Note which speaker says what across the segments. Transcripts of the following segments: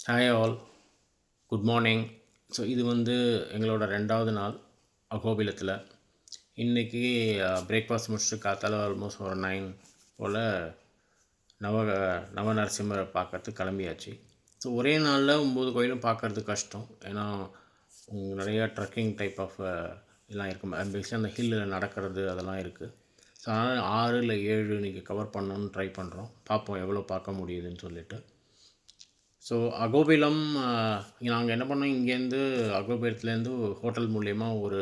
Speaker 1: Hi all, good morning. So இது வந்து எங்களோட 2வது நாள் அகோபிலத்தில். இன்றைக்கி பிரேக்ஃபாஸ்ட் முடிச்சுட்டு காத்தால ஆல்மோஸ்ட் ஒரு 9 போல் நவ நவநரசிம்மரை பார்க்கறதுக்கு கிளம்பியாச்சு. ஸோ ஒரே நாளில் 9 கோயிலும் பார்க்குறது கஷ்டம். ஏன்னா நிறையா ட்ரக்கிங் டைப் ஆஃப் இதெல்லாம் இருக்குது. பேசிக்காக அந்த ஹில்லில் நடக்கிறது அதெல்லாம் இருக்குது. ஸோ அதனால் 6 இல்லை 7 இன்றைக்கி கவர் பண்ணணும்னு ட்ரை பண்ணுறோம். பார்ப்போம் எவ்வளோ பார்க்க முடியுதுன்னு சொல்லிட்டு. ஸோ அகோபிலம் நாங்கள் என்ன பண்ணோம், இங்கேருந்து அகோபிலத்துலேருந்து ஹோட்டல் மூலயமா ஒரு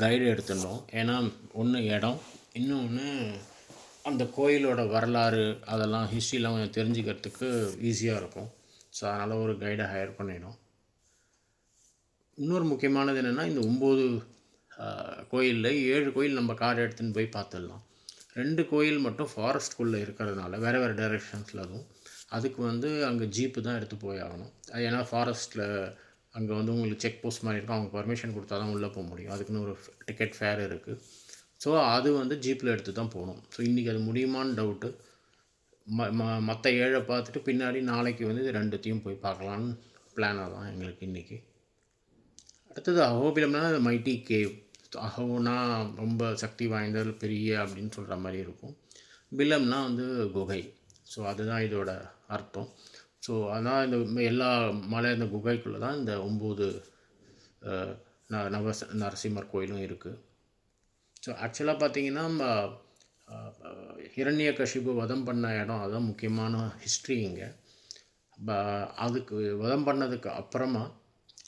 Speaker 1: கைடு எடுத்துட்டோம். ஏன்னா ஒன்று இடம், இன்னொன்று அந்த கோயிலோட வரலாறு அதெல்லாம் ஹிஸ்ட்ரிலாம் கொஞ்சம் தெரிஞ்சுக்கிறதுக்கு ஈஸியாக இருக்கும். ஸோ அதனால் ஒரு கைடை ஹையர் பண்ணிட்டோம். இன்னொரு முக்கியமானது என்னென்னா, இந்த 9 கோயிலில் 7 கோயில் நம்ம கார் எடுத்துன்னு போய் பார்த்துடலாம். 2 கோயில் மட்டும் ஃபாரஸ்ட்குள்ளே இருக்கிறதுனால வேறு டைரெக்ஷன்ஸில் அதுவும் அதுக்கு வந்து அங்கே ஜீப்பு தான் எடுத்து போய் ஆகணும். அது ஏன்னா ஃபாரஸ்ட்டில் அங்கே வந்து உங்களுக்கு செக் போஸ்ட் மாதிரி இருக்கும். அவங்க பர்மிஷன் கொடுத்தா தான் உள்ளே போக முடியும். அதுக்குன்னு ஒரு டிக்கெட் ஃபேர் இருக்குது. ஸோ அது வந்து ஜீப்பில் எடுத்து தான் போகணும். ஸோ இன்றைக்கி அது முடியுமான்னு டவுட்டு. மற்ற 7 பார்த்துட்டு பின்னாடி நாளைக்கு வந்து இது 2த்தையும் போய் பார்க்கலான்னு பிளானாக தான் எங்களுக்கு இன்றைக்கி. அடுத்தது அகோபிலம்னா அது மைட்டி கேவ். அகோனா ரொம்ப சக்தி வாய்ந்த பெரிய அப்படின்னு சொல்கிற மாதிரி இருக்கும். பிலம்னா வந்து குகை. ஸோ அதுதான் இதோட அர்த்தம். ஸோ அதான் இந்த எல்லா மலை இந்த குகைக்குள்ளே தான் இந்த 9 நரசிம்மர் கோயிலும் இருக்குது. ஸோ ஆக்சுவலாக பார்த்திங்கன்னா ஹிரண்யகசிபு வதம் பண்ண இடம் அதுதான் முக்கியமான ஹிஸ்ட்ரி இங்கே. அதுக்கு வதம் பண்ணதுக்கு அப்புறமா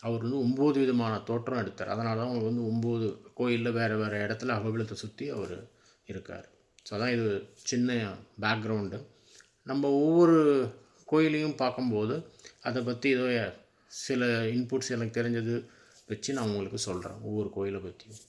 Speaker 1: அவர் வந்து 9 விதமான தோற்றம் எடுத்தார். அதனால தான் அவர் வந்து 9 கோயிலில் வேறு இடத்துல அகோபிலத்தை சுற்றி அவர் இருக்கார். ஸோ அதான் இது சின்ன பேக்ரவுண்டு. நம்ம ஒவ்வொரு கோயிலையும் பார்க்கும்போது அதை பற்றி ஏதோ சில இன்புட்ஸ் எனக்கு தெரிஞ்சது வச்சு நான் உங்களுக்கு சொல்கிறேன் ஒவ்வொரு கோயிலை பற்றியும்.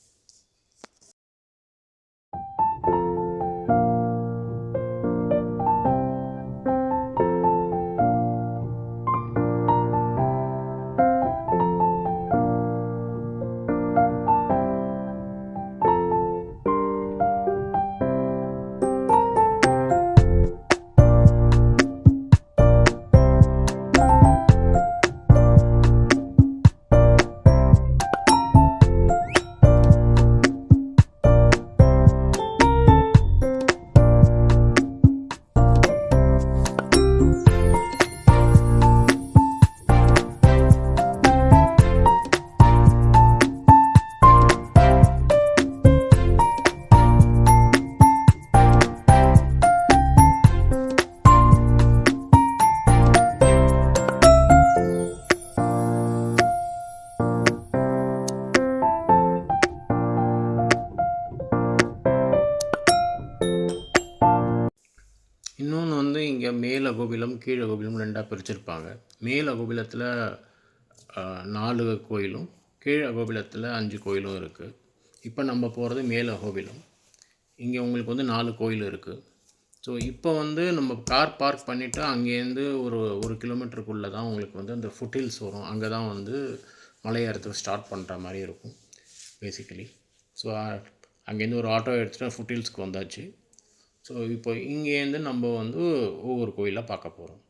Speaker 1: இன்னொன்று வந்து இங்கே மேல் அகோபிலம் கீழ் அகோபிலம் 2ஆக பிரிச்சிருப்பாங்க. மேல் அகோபிலத்தில் 4 கோயிலும் கீழ் அகோபிலத்தில் 5 கோயிலும் இருக்குது. இப்போ நம்ம போகிறது மேல் அகோபிலம். இங்கே உங்களுக்கு வந்து 4 கோயில் இருக்குது. ஸோ இப்போ வந்து நம்ம கார் பார்க் பண்ணிவிட்டு அங்கேருந்து ஒரு கிலோமீட்டருக்குள்ளே தான் உங்களுக்கு வந்து அந்த ஃபுட்ஹில்ஸ் வரும். அங்கே தான் வந்து மலையேறத்துக்கு ஸ்டார்ட் பண்ணுற மாதிரி இருக்கும் பேசிக்கலி. ஸோ அங்கேருந்து ஒரு ஆட்டோ எடுத்துகிட்டு ஃபுட்ஹில்ஸ்க்கு வந்தாச்சு. ஸோ இப்போ இங்கேருந்து நம்ம வந்து ஒவ்வொரு கோயிலாக பார்க்க போகிறோம்.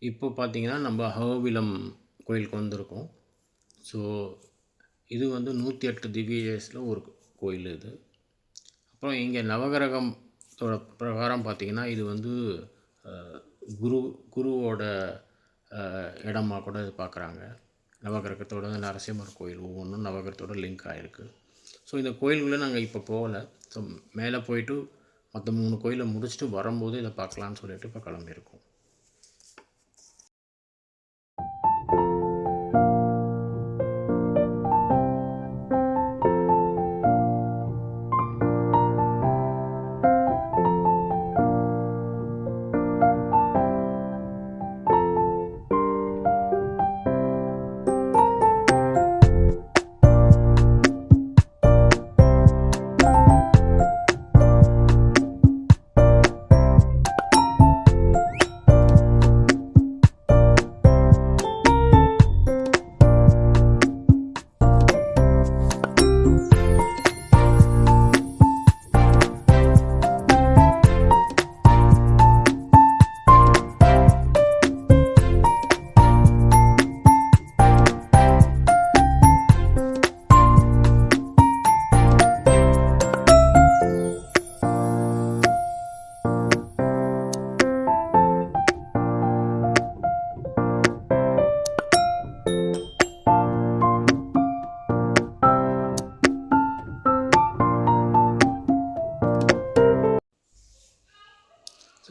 Speaker 1: இப்போ பார்த்தீங்கன்னா நம்ம அகோபிலம் கோயிலுக்கு வந்திருக்கோம். ஸோ இது வந்து 108 திவ்யதேசத்தில் ஒரு கோயில் இது. அப்புறம் இங்கே நவகிரகத்தோட பிரகாரம் பார்த்திங்கன்னா இது வந்து குருவோட இடமா கூட இது பார்க்குறாங்க. நவகிரகத்தோட நரசிம்மர் கோயில் ஒவ்வொன்றும் நவகிரகத்தோட லிங்க் ஆகிருக்கு. ஸோ இந்த கோயிலுக்குள்ளே நாங்கள் இப்போ போகலை. ஸோ மேலே போயிட்டு மற்ற 3 கோயிலை முடிச்சுட்டு வரும்போது இதை பார்க்கலான்னு சொல்லிட்டு இப்போ கிளம்பியிருக்கோம்.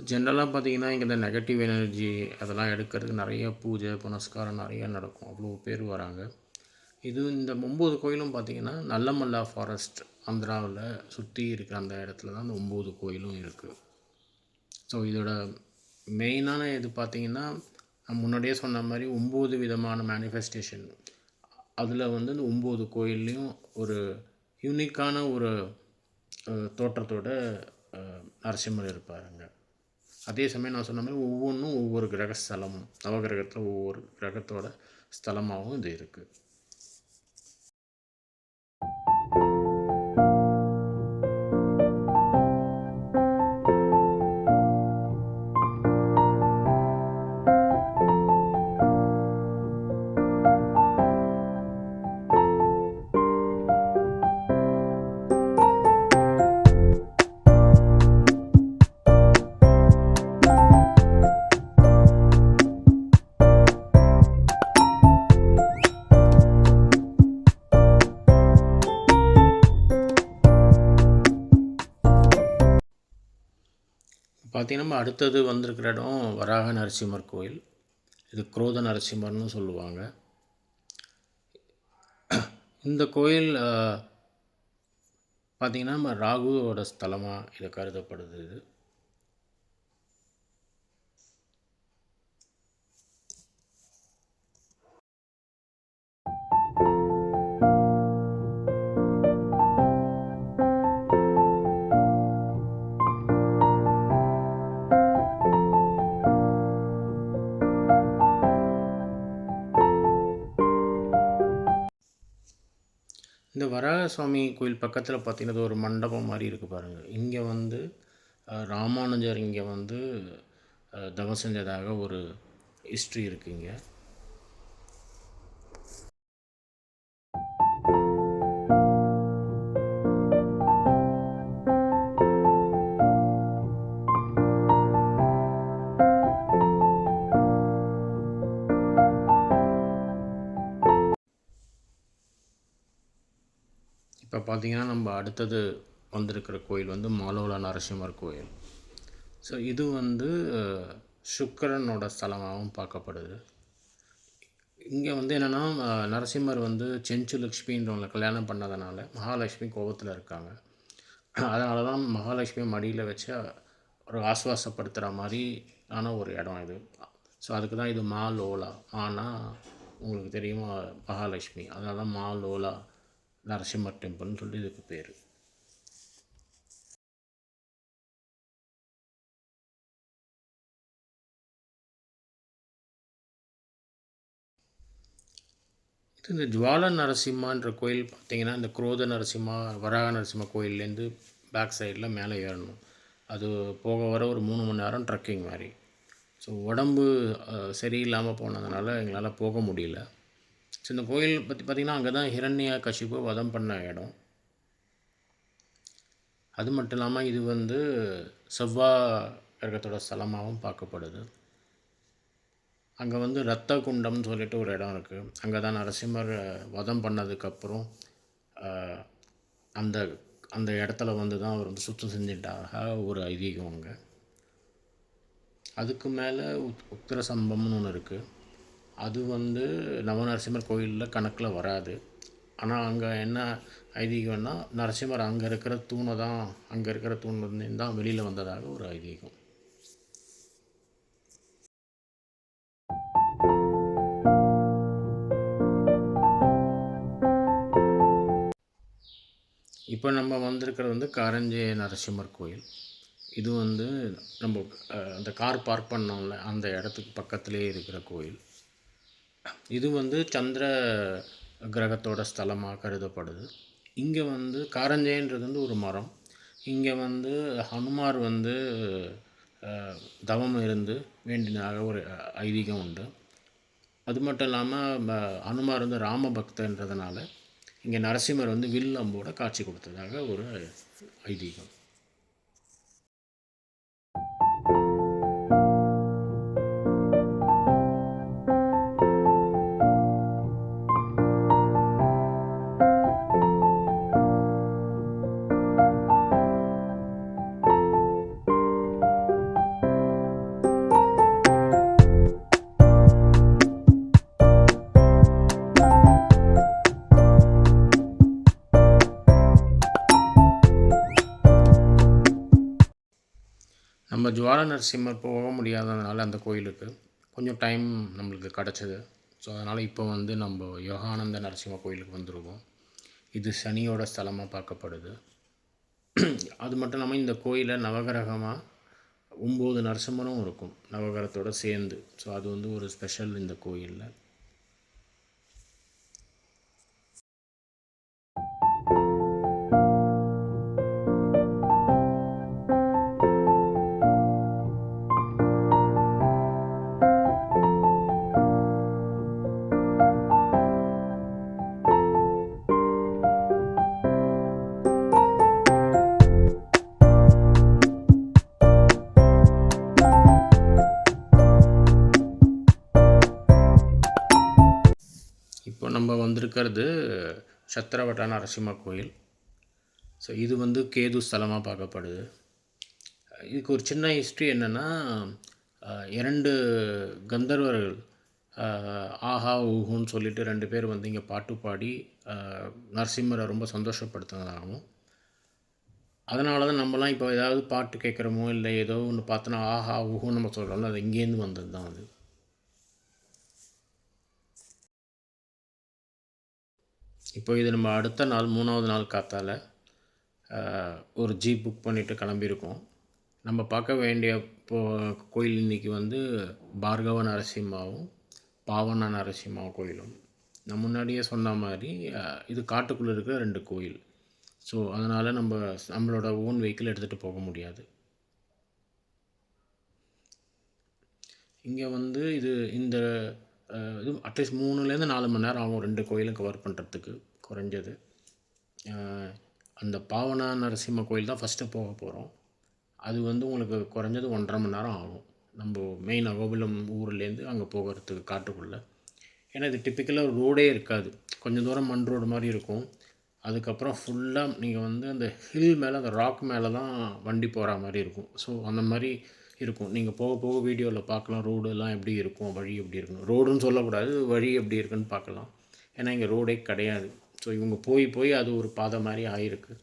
Speaker 1: ஜென்ரலாக பார்த்திங்கன்னா இங்கே இந்த நெகட்டிவ் எனர்ஜி அதெல்லாம் எடுக்கிறதுக்கு நிறைய பூஜை புனஸ்காரம் நிறையா நடக்கும். அவ்வளோ பேர் வராங்க. இது இந்த 9 கோயிலும் பார்த்திங்கன்னா நல்லமல்லா ஃபாரஸ்ட் ஆந்திராவில் சுற்றி இருக்கிற அந்த இடத்துல தான் அந்த 9 கோயிலும் இருக்குது. ஸோ இதோட மெயினான இது பார்த்திங்கன்னா நான் முன்னாடியே சொன்ன மாதிரி 9 விதமான மேனிஃபெஸ்டேஷன். அதில் வந்து இந்த 9 கோயில்லையும் ஒரு யூனிக்கான ஒரு தோற்றத்தோட நரசிம்மர் இருப்பாருங்க. அதே சமயம் நான் சொன்ன மாதிரி ஒவ்வொன்றும் ஒவ்வொரு கிரக ஸ்தலமும் நவகிரகத்தில் ஒவ்வொரு கிரகத்தோட ஸ்தலமாகவும் இது இருக்குது. பார்த்திங்கன்னா நம்ம அடுத்தது வந்திருக்கிற இடம் வராக நரசிம்மர் கோயில். இது குரோத நரசிம்மர்னு சொல்லுவாங்க. இந்த கோயில் பார்த்திங்கன்னா நம்ம ராகுவோட ஸ்தலமாக இது கருதப்படுது. இது இந்த வராக சுவாமி கோயில் பக்கத்தில் பார்த்திங்கன்னா இது ஒரு மண்டபம் மாதிரி இருக்குது பாருங்கள். இங்கே வந்து ராமானுஜர் இங்கே வந்து தவம் செஞ்சதாக ஒரு ஹிஸ்ட்ரி இருக்குது இங்கே. இப்போ பார்த்திங்கன்னா நம்ம அடுத்தது வந்திருக்கிற கோயில் வந்து மாலோலா நரசிம்மர் கோயில். ஸோ இது வந்து சுக்கிரனோட ஸ்தலமாகவும் பார்க்கப்படுது. இங்கே வந்து என்னென்னா நரசிம்மர் வந்து செஞ்சுலக்ஷ்மின்றவங்களை கல்யாணம் பண்ணதுனால மகாலட்சுமி கோபத்தில் இருக்காங்க. அதனால தான் மகாலட்சுமி மடியில் வச்சு ஒரு ஆஸ்வாசப்படுத்துகிற மாதிரி ஆன ஒரு இடம் இது. ஸோ அதுக்கு தான் இது மாலோலா. ஆனால் உங்களுக்கு தெரியுமா மகாலட்சுமி, அதனால தான் மாலோலா நரசிம்மர் டெம்பிள்னு சொல்லி இதுக்கு பேர். இது இந்த ஜுவால நரசிம்மான்ற கோயில் பார்த்திங்கன்னா இந்த குரோத நரசிம்மா வராக நரசிம்ம கோயிலேருந்து பேக் சைடில் மேலே ஏறணும். அது போக வர ஒரு 3 மணி நேரம் ட்ரக்கிங் மாதிரி. ஸோ உடம்பு சரியில்லாமல் போனதுனால எங்களால் போக முடியல. ஸோ இந்த கோயில் பற்றி பார்த்திங்கன்னா அங்கே தான் ஹிரண்யகசிபு வதம் பண்ண இடம். அது மட்டும் இல்லாமல் இது வந்து செவ்வாய் கிரகத்தோட ஸ்தலமாகவும் பார்க்கப்படுது. அங்கே வந்து ரத்த குண்டம்னு சொல்லிட்டு ஒரு இடம் இருக்குது. அங்கே தான் நரசிம்மர் வதம் பண்ணதுக்கப்புறம் அந்த அந்த இடத்துல வந்து தான் அவர் வந்து சுத்தம் செஞ்சிட்டாக ஒரு ஐதீகம் அங்கே. அதுக்கு மேலே உத்திர சம்பம்னு ஒன்று இருக்குது. அது வந்து நவநரசிம்மர் கோயிலில் கணக்கில் வராது. ஆனால் அங்கே என்ன ஐதீகம்னா நரசிம்மர் அங்கே இருக்கிற தூண்லேருந்து தான் வெளியில் வந்ததாக ஒரு ஐதீகம். இப்போ நம்ம வந்திருக்கிறது வந்து காரஞ்சே நரசிம்மர் கோயில். இது வந்து நம்ம அந்த கார் பார்க் பண்ணோம்ல அந்த இடத்துக்கு பக்கத்துலேயே இருக்கிற கோயில். இது வந்து சந்திர கிரகத்தோட ஸ்தலமாக கருதப்படுது. இங்கே வந்து காரஞ்சேன்றது வந்து ஒரு மரம். இங்கே வந்து ஹனுமார் வந்து தவம் இருந்து வேண்டினாக ஒரு ஐதீகம் உண்டு. அது மட்டும் இல்லாமல் ஹனுமார் வந்து ராம பக்தன்றதுனால இங்கே நரசிம்மர் வந்து வில் அம்போட காட்சி கொடுத்ததாக ஒரு ஐதீகம். நம்ம ஜுவால நரசிம்மர் போக முடியாததுனால அந்த கோயிலுக்கு கொஞ்சம் டைம் நம்மளுக்கு கிடச்சிது. ஸோ அதனால் இப்போ வந்து நம்ம யோகானந்த நரசிம்ம கோயிலுக்கு வந்துருக்கோம். இது சனியோட ஸ்தலமாக பார்க்கப்படுது. அது மட்டும் இல்லாமல் இந்த கோயிலில் நவகிரகமாக 9 நரசிம்மரும் இருக்கும் நவகிரகத்தோடு சேர்ந்து. ஸோ அது வந்து ஒரு ஸ்பெஷல் இந்த கோயிலில். இப்போ நம்ம வந்திருக்கிறது சத்திரவட்ட நரசிம்ம கோயில். ஸோ இது வந்து கேது ஸ்தலமாக பார்க்கப்படுது. இதுக்கு ஒரு சின்ன ஹிஸ்ட்ரி என்னென்னா, 2 கந்தர்வர்கள் ஆஹா ஊஹுன்னு சொல்லிட்டு 2 பேர் வந்து இங்கே பாட்டு பாடி நரசிம்மரை ரொம்ப சந்தோஷப்படுத்தினதாகவும், அதனால தான் நம்மலாம் இப்போ ஏதாவது பாட்டு கேட்குறோமோ இல்லை ஏதோ ஒன்று பார்த்தோன்னா ஆஹா ஊஹுன்னு நம்ம சொல்கிறோம்ல, அது இங்கேருந்து வந்தது தான் அது. இப்போ இது நம்ம அடுத்த நாள் 3வது நாள் காத்தால் ஒரு ஜீப் புக் பண்ணிவிட்டு கிளம்பியிருக்கோம். நம்ம பார்க்க வேண்டிய கோயில் இன்றைக்கி வந்து பார்கவ நரசிம்மாவும் பாவன நரசிம்மா கோயிலும். நான் முன்னாடியே சொன்ன மாதிரி இது காட்டுக்குள்ளே இருக்கிற 2 கோயில். ஸோ அதனால் நம்மளோட ஓன் வெஹிக்கிள் எடுத்துகிட்டு போக முடியாது. இங்கே வந்து இந்த இது அட்லீஸ்ட் 3லேருந்து 4 மணி நேரம் ஆகும் 2 கோயிலும் கவர் பண்ணுறதுக்கு குறைஞ்சது. அந்த பாவனா நரசிம்ம கோயில் தான் ஃபஸ்ட்டு போக போகிறோம். அது வந்து உங்களுக்கு குறைஞ்சது 1.5 மணி நேரம் ஆகும் நம்ம மெயின் அகோபிலம் ஊர்லேருந்து அங்கே போகிறதுக்கு காட்டுக்குள்ளே. ஏன்னா இது டிப்பிக்கலாக ரோடே இருக்காது, கொஞ்சம் தூரம் மண் ரோடு மாதிரி இருக்கும். அதுக்கப்புறம் ஃபுல்லாக நீங்கள் வந்து அந்த ஹில் மேலே அந்த ராக் மேலே தான் வண்டி போகிற மாதிரி இருக்கும். ஸோ அந்த மாதிரி இருக்கும். நீங்கள் போக போக வீடியோவில் பார்க்கலாம் ரோடெல்லாம் எப்படி இருக்கும், வழி எப்படி இருக்கணும். ரோடுன்னு சொல்லக்கூடாது, வழி எப்படி இருக்குன்னு பார்க்கலாம். ஏன்னா இங்கே ரோடே கிடையாது. ஸோ இவங்க போய் அது ஒரு பாதை மாதிரி ஆகிருக்கு.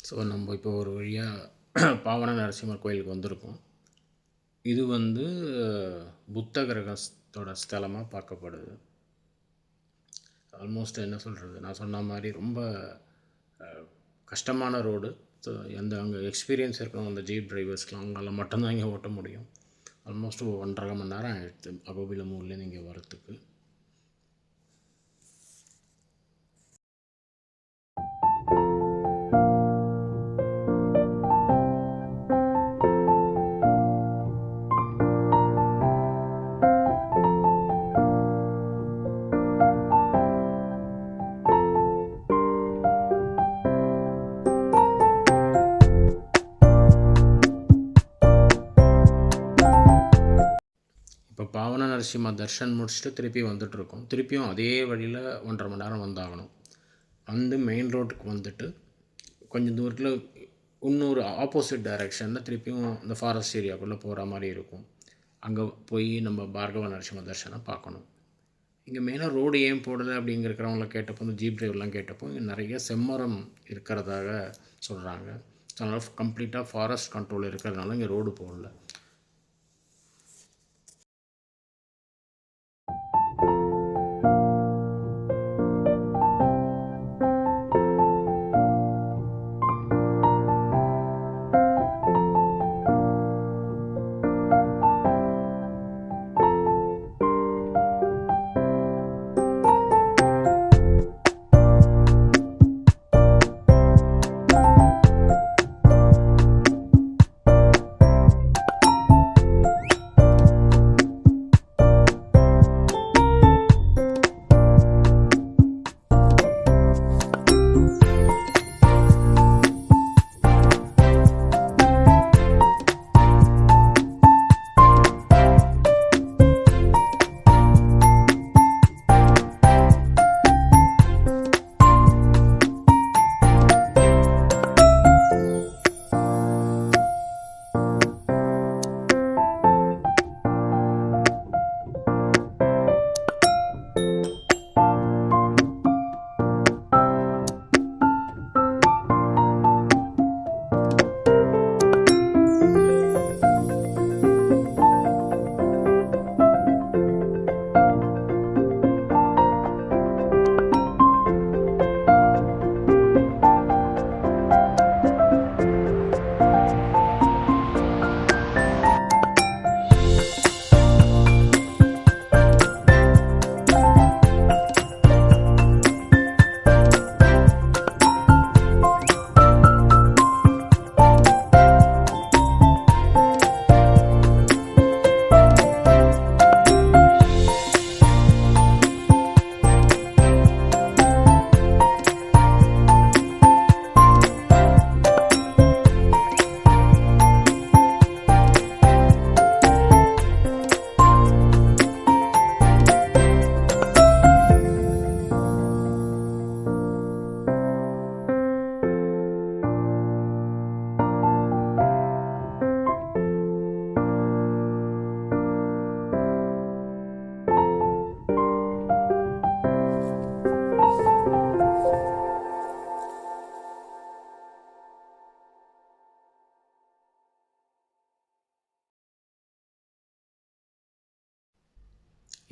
Speaker 1: ஸோ நம்ம இப்போ ஒரு வழியாக பாவன நரசிம்மர் கோயிலுக்கு வந்திருக்கோம். இது வந்து புத்த கிரகத்தோட ஸ்தலமாக பார்க்கப்படுது. ஆல்மோஸ்ட் என்ன சொல்கிறது, நான் சொன்ன மாதிரி ரொம்ப கஷ்டமான ரோடு. ஸோ அங்கே எக்ஸ்பீரியன்ஸ் இருக்கணும் அந்த ஜீப் டிரைவர்ஸ்க்கெலாம், அவங்களால மட்டும்தான் இங்கே ஓட்ட முடியும். ஆல்மோஸ்ட் 1.5 மணி நேரம் ஆகிடுது அகோபிலம் ஊர்லேருந்து இங்கே வரத்துக்கு. இப்போ பாவன நரசிம்ம தர்ஷன் முடிச்சுட்டு திருப்பி வந்துட்டுருக்கோம். திருப்பியும் அதே வழியில் 1.5 மணி நேரம் வந்தாகணும். வந்து மெயின் ரோட்டுக்கு வந்துட்டு கொஞ்சம் தூரத்தில் இன்னொரு ஆப்போசிட் டைரெக்ஷனில் திருப்பியும் இந்த ஃபாரஸ்ட் ஏரியாவுக்குள்ளே போகிற மாதிரி இருக்கும். அங்கே போய் நம்ம பார்கவ நரசிம்ம தர்ஷனம் பார்க்கணும். இங்கே மெயினாக ரோடு ஏன் போடலை அப்படிங்கிறவங்கள கேட்டப்போ, இந்த ஜீப் டிரைவர்லாம் கேட்டப்போ, இங்கே நிறைய செம்மரம் இருக்கிறதாக சொல்கிறாங்க. ஸோ அதனால் கம்ப்ளீட்டாக ஃபாரஸ்ட் கண்ட்ரோல் இருக்கிறதுனால இங்கே ரோடு போடல.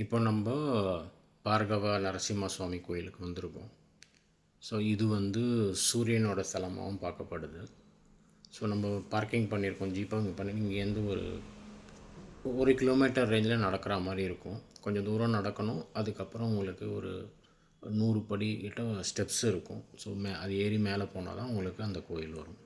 Speaker 1: இப்போ நம்ம பார்கவ நரசிம்ம சுவாமி கோயிலுக்கு வந்திருக்கோம். ஸோ இது வந்து சூரியனோட ஸ்தலமாகவும் பார்க்கப்படுது. ஸோ நம்ம பார்க்கிங் பண்ணியிருக்கோம், ஜீப்பை இங்கே பண்ணி இங்கேருந்து ஒரு கிலோமீட்டர் ரேஞ்சில் நடக்கிற மாதிரி இருக்கும். கொஞ்சம் தூரம் நடக்கணும். அதுக்கப்புறம் உங்களுக்கு ஒரு 100 படி கிட்ட ஸ்டெப்ஸ் இருக்கும். ஸோ அது ஏறி மேலே போனால் தான் உங்களுக்கு அந்த கோயில் வரும்.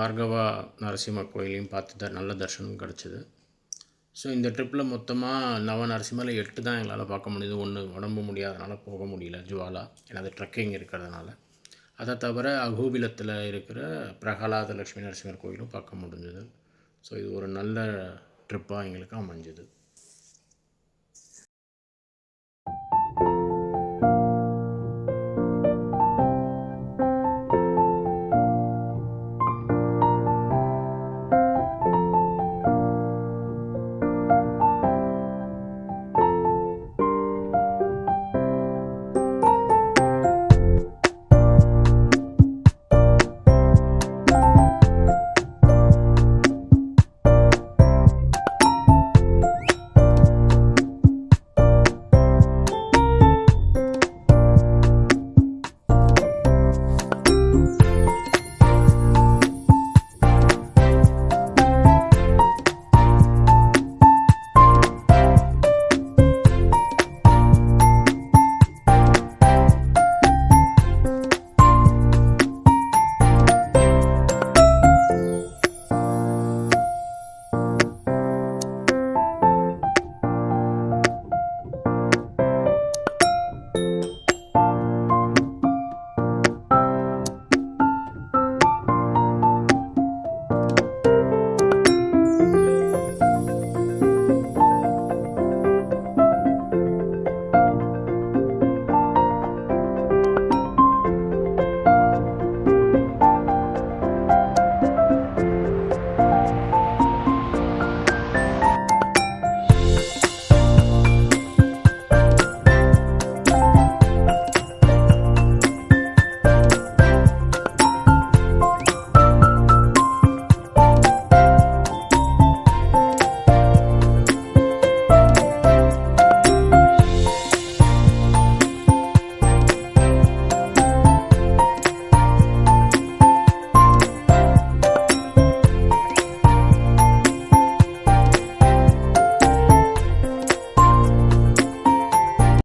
Speaker 1: பார்கவா நரசிம்ம கோயிலையும் பார்த்து நல்ல தரிசனம் கிடச்சிது. ஸோ இந்த ட்ரிப்பில் மொத்தமாக நவ நரசிம்மரில் 8 தான் எங்களால் பார்க்க முடியுது. ஒன்று உடம்பு முடியாதனால போக முடியல, ஜுவாலா, ஏன்னா அது ட்ரெக்கிங் இருக்கிறதுனால. அதை தவிர அகோபிலத்தில் இருக்கிற பிரகலாத லட்சுமி நரசிம்மர் கோயிலும் பார்க்க முடிஞ்சது. ஸோ இது ஒரு நல்ல ட்ரிப்பாக எங்களுக்கு அமைஞ்சுது.